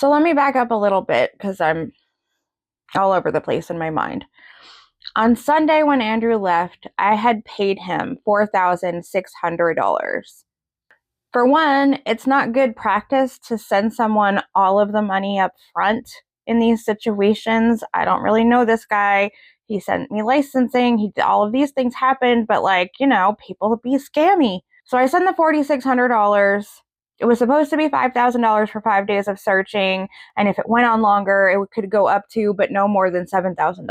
So let me back up a little bit because I'm all over the place in my mind. On Sunday, when Andrew left, I had paid him $4,600. For one, it's not good practice to send someone all of the money up front in these situations. I don't really know this guy. He sent me licensing. All of these things happened, but people be scammy. So I sent the $4,600. It was supposed to be $5,000 for 5 days of searching. And if it went on longer, it could go up to, but no more than $7,000.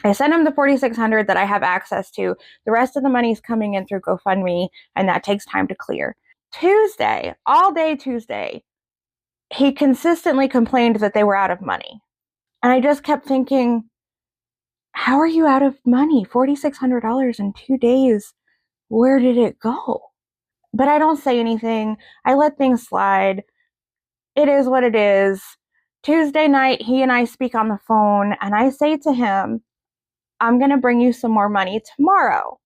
I sent him the $4,600 that I have access to. The rest of the money is coming in through GoFundMe, and that takes time to clear. Tuesday, all day Tuesday, he consistently complained that they were out of money. And I just kept thinking, how are you out of money? $4,600 in 2 days. Where did it go? But I don't say anything. I let things slide. It is what it is. Tuesday night, he and I speak on the phone, and I say to him, I'm going to bring you some more money tomorrow.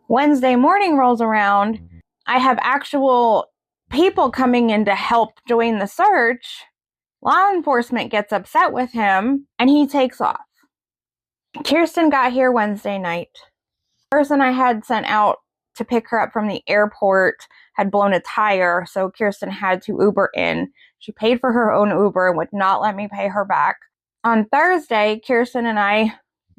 Wednesday morning rolls around. I have actual people coming in to help join the search. Law enforcement gets upset with him, and he takes off. Kirsten got here Wednesday night. The person I had sent out to pick her up from the airport had blown a tire, so Kirsten had to Uber in. She paid for her own Uber and would not let me pay her back. On Thursday, Kirsten and I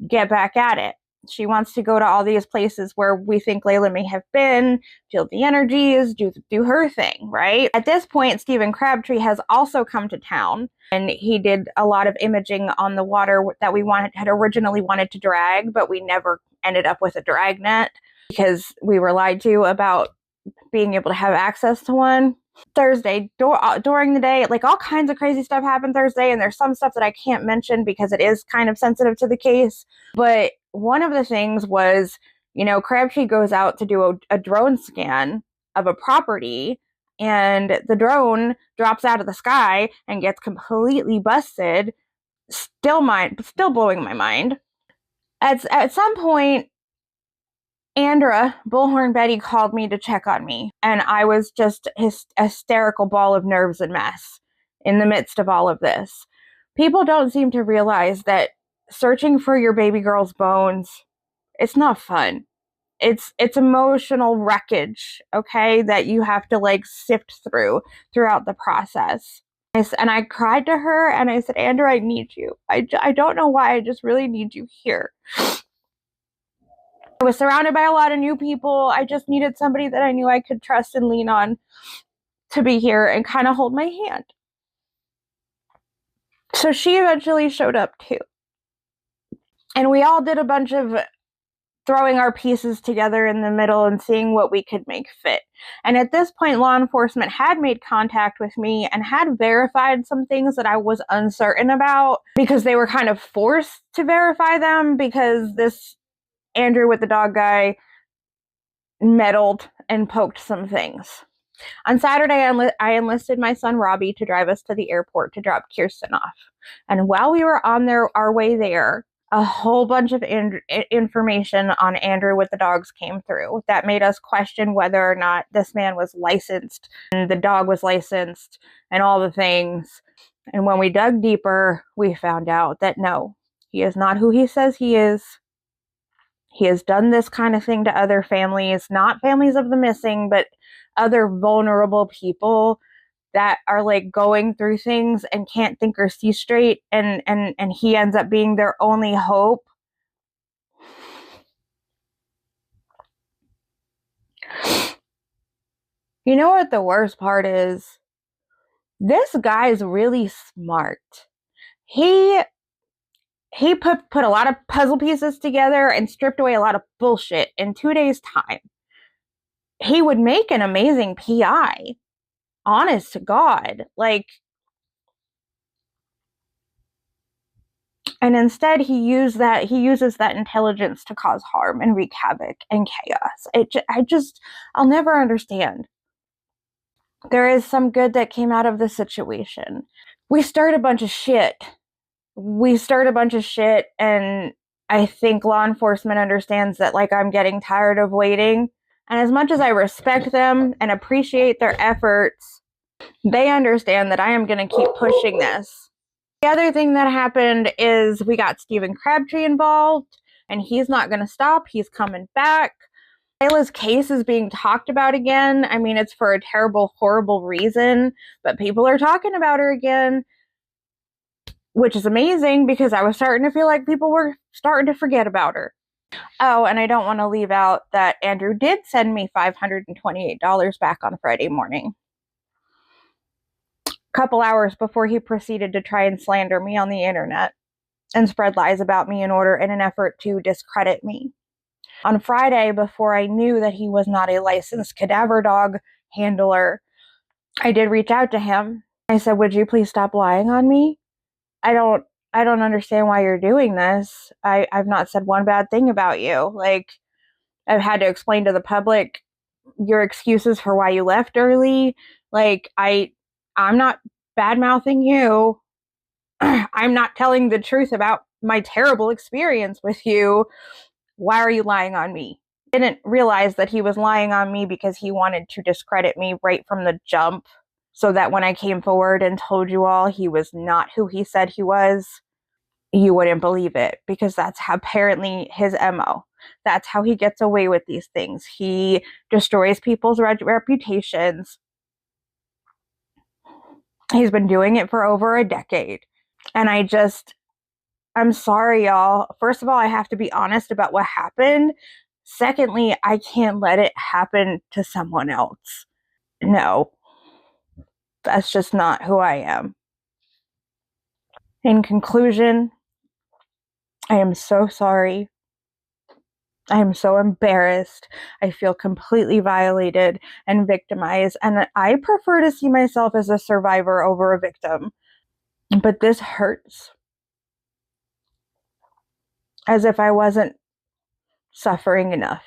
get back at it. She wants to go to all these places where we think Layla may have been, feel the energies, do her thing, right? At this point, Stephen Crabtree has also come to town, and he did a lot of imaging on the water that we had originally wanted to drag, but we never ended up with a drag net because we were lied to about being able to have access to one. Thursday, during the day, all kinds of crazy stuff happened Thursday, and there's some stuff that I can't mention because it is kind of sensitive to the case. But one of the things was, Crabtree goes out to do a drone scan of a property, and the drone drops out of the sky and gets completely busted. Still blowing my mind. At some point, Andra, Bullhorn Betty, called me to check on me, and I was just hysterical ball of nerves and mess in the midst of all of this. People don't seem to realize that searching for your baby girl's bones, it's not fun. It's emotional wreckage, okay, that you have to sift throughout the process. And I cried to her, and I said, Andra, I need you. I don't know why, I just really need you here. I was surrounded by a lot of new people. I just needed somebody that I knew I could trust and lean on to be here and kind of hold my hand. So she eventually showed up too. And we all did a bunch of throwing our pieces together in the middle and seeing what we could make fit. And at this point, law enforcement had made contact with me and had verified some things that I was uncertain about because they were kind of forced to verify them because this Andrew with the dog guy meddled and poked some things. On Saturday, I enlisted my son Robbie to drive us to the airport to drop Kirsten off. And while we were on our way there, a whole bunch of information on Andrew with the dogs came through that made us question whether or not this man was licensed and the dog was licensed and all the things. And when we dug deeper, we found out that no, he is not who he says he is. He has done this kind of thing to other families, not families of the missing, but other vulnerable people that are going through things and can't think or see straight, and he ends up being their only hope. You know what the worst part is? This guy's really smart. He put a lot of puzzle pieces together and stripped away a lot of bullshit in 2 days' time. He would make an amazing PI. Honest to God. And instead he uses that intelligence to cause harm and wreak havoc and chaos. I'll never understand. There is some good that came out of this situation. We stirred a bunch of shit, and I think law enforcement understands that I'm getting tired of waiting. And as much as I respect them and appreciate their efforts, They understand that I am going to keep pushing this. The other thing that happened is we got Stephen Crabtree involved, and he's not going to stop. He's coming back. Layla's case is being talked about again. I mean, it's for a terrible, horrible reason, but people are talking about her again, which is amazing because I was starting to feel like people were starting to forget about her. Oh, and I don't want to leave out that Andrew did send me $528 back on Friday morning, a couple hours before he proceeded to try and slander me on the internet and spread lies about me in an effort to discredit me. On Friday, before I knew that he was not a licensed cadaver dog handler, I did reach out to him. I said, "Would you please stop lying on me? I don't I don't understand why you're doing this. I've not said one bad thing about you. Like, I've had to explain to the public your excuses for why you left early. Like, I'm not bad mouthing you. I'm not telling the truth about my terrible experience with you. Why are you lying on me?" Didn't realize that he was lying on me because he wanted to discredit me right from the jump, so that when I came forward and told you all he was not who he said he was, you wouldn't believe it, because that's how, apparently, his MO. That's how he gets away with these things. He destroys people's reputations. He's been doing it for over a decade. And I'm sorry, y'all. First of all, I have to be honest about what happened. Secondly, I can't let it happen to someone else. No, that's just not who I am. In conclusion, I am so sorry. I am so embarrassed. I feel completely violated and victimized, and I prefer to see myself as a survivor over a victim. But this hurts, as if I wasn't suffering enough.